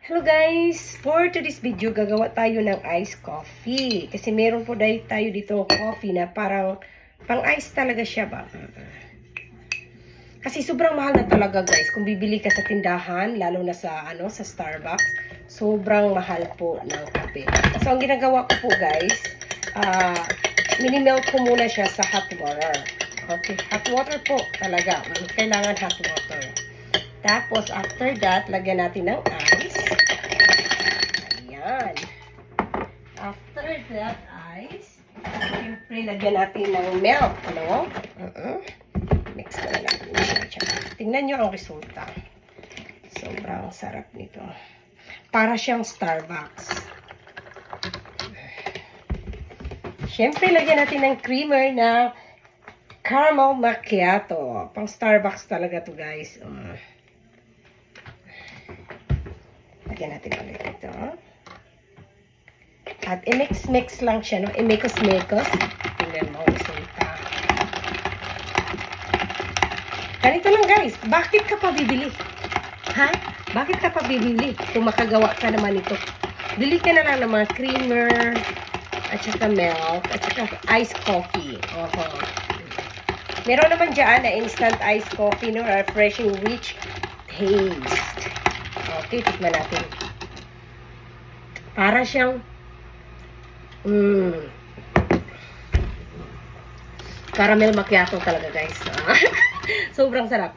Hello guys! For today's video, gagawa tayo ng iced coffee. Kasi meron po tayo dito coffee na parang pang-ice talaga siya ba? Kasi sobrang mahal na talaga guys. Kung bibili ka sa tindahan, lalo na sa, sa Starbucks, sobrang mahal po ng kape. So ang ginagawa ko po guys, minimelt ko muna siya sa hot water. Okay, hot water po talaga. Kailangan hot water. Tapos after that, lagyan natin ng ice. Ayan. After that ice, siyempre lagyan natin ng milk. Ano? Mix na natin siya. Tingnan nyo ang resulta. Sobrang sarap nito. Para siyang Starbucks. Siyempre, lagyan natin ng creamer na caramel macchiato. Pang Starbucks talaga to guys. Lagyan natin ulit ito. At i-mix-mix lang siya, no? I-mekos-mekos. Tingnan mo, resulta. Ganito lang guys. Bakit ka pa bibili? Ha? Bakit ka pa bibili? Kung makagawa ka naman ito. Bili ka na lang ng mga creamer, at saka milk, at saka iced coffee. Meron naman dyan na instant iced coffee, no? Refreshing, rich taste. Okay, tikman natin. Para siyang caramel macchiato talaga guys. Sobrang sarap.